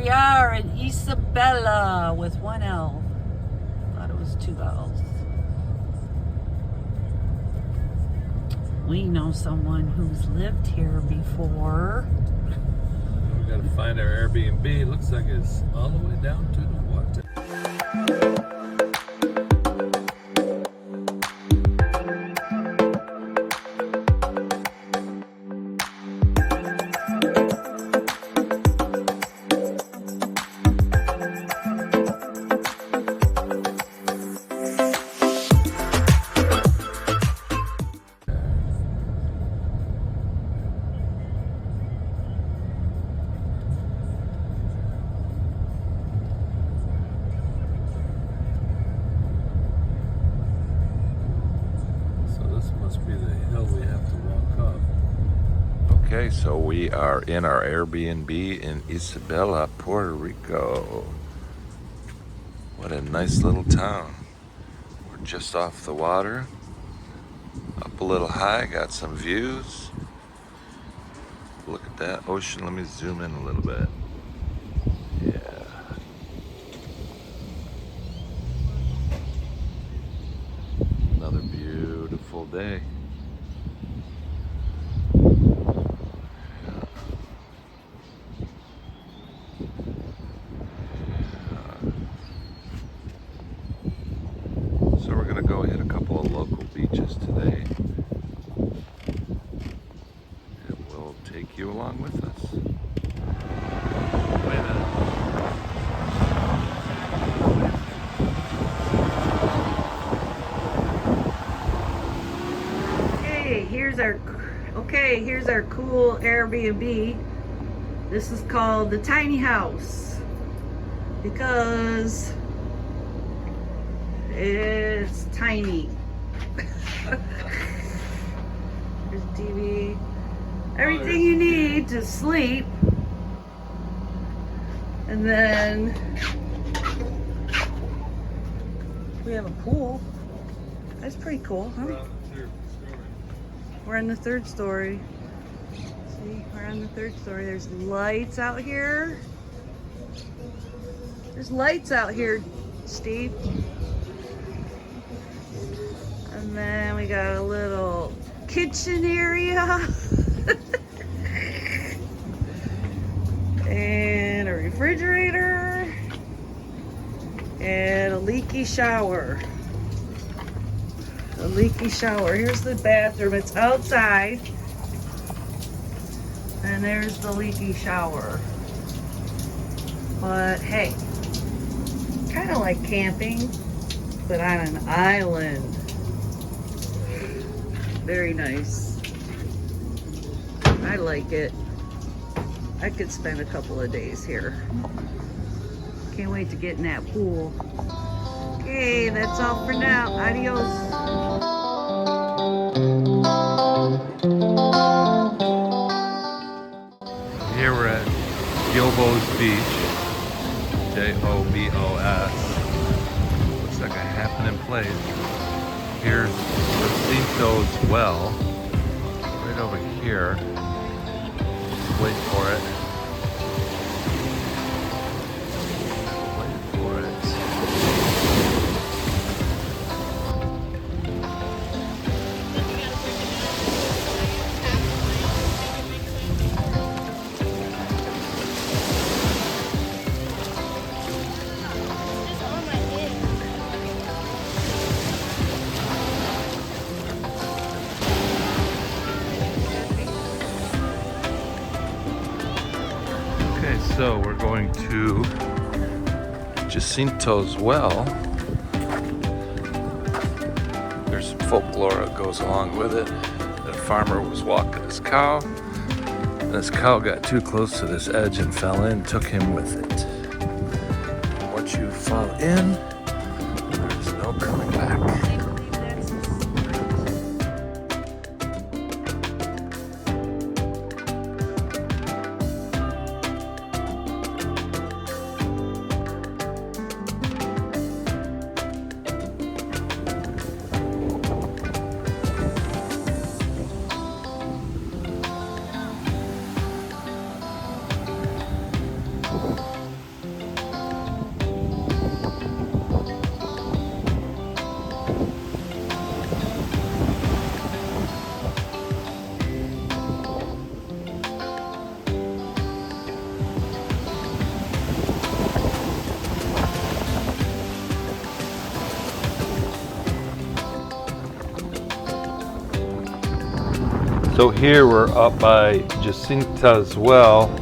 we are in Isabella with one L. Thought it was two L's. We know someone who's lived here before. We gotta find our Airbnb. Looks like it's all the way down to the water. Must be the hill we have to walk up. Okay, so we are in our Airbnb in Isabella, Puerto Rico. What a nice little town. We're just off the water, up a little high, got some views. Look at that ocean. Let me zoom in a little bit. Yeah. Another beautiful day. So we're gonna go hit a couple of local beaches today, and we'll take you along with us. Wait a minute. Here's our cool Airbnb. This is called the tiny house because it's tiny. There's TV, everything you need to sleep, and then we have a pool. That's pretty cool, huh? We're in the third story. See, we're on the third story. There's lights out here. There's lights out here, Steve. And then we got a little kitchen area. And a refrigerator. And a leaky shower. A leaky shower. Here's the bathroom. It's outside. And there's the leaky shower. But hey, kind of like camping, but on an island. Very nice. I like it. I could spend a couple of days here. Can't wait to get in that pool. Okay, that's all for now. Adios. Here we're at Jobos Beach, Jobos. Looks like a happening place. Here's Jacinto's well, right over here. Just wait for it. Wait for it. So we're going to Jacinto's well. There's some folklore that goes along with it. The farmer was walking his cow, and this cow got too close to this edge and fell in, took him with it. Once you fall in, there's no coming back. So here we're up by Jacinta's well.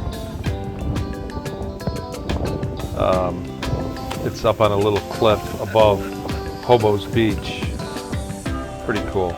It's up on a little cliff above Hobo's Beach. Pretty cool.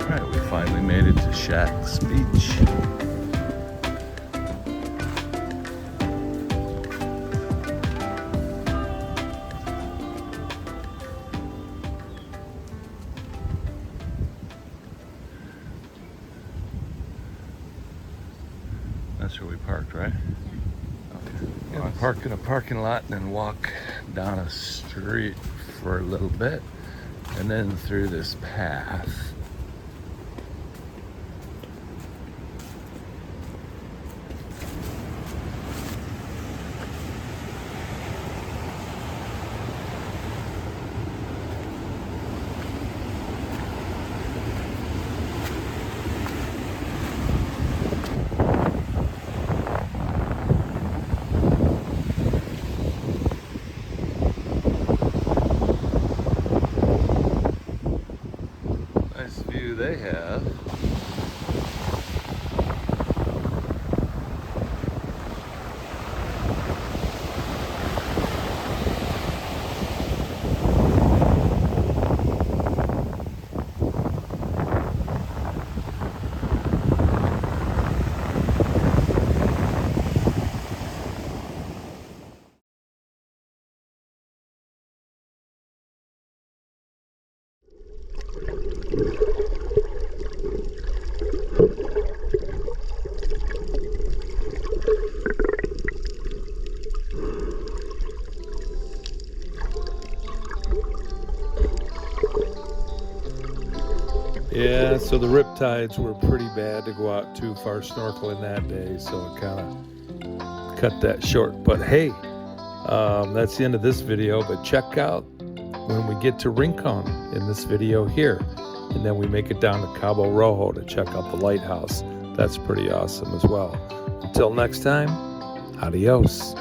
Alright, we finally made it to Shack's Beach. That's where we parked, right? Okay. Gonna park in a parking lot and then walk down a street for a little bit and then through this path. Nice view they have. Yeah, so the riptides were pretty bad to go out too far snorkeling that day, so it kind of cut that short. But hey, that's the end of this video. But check out when we get to Rincon in this video here, and then we make it down to Cabo Rojo to check out the lighthouse. That's pretty awesome as well. Until next time, adios.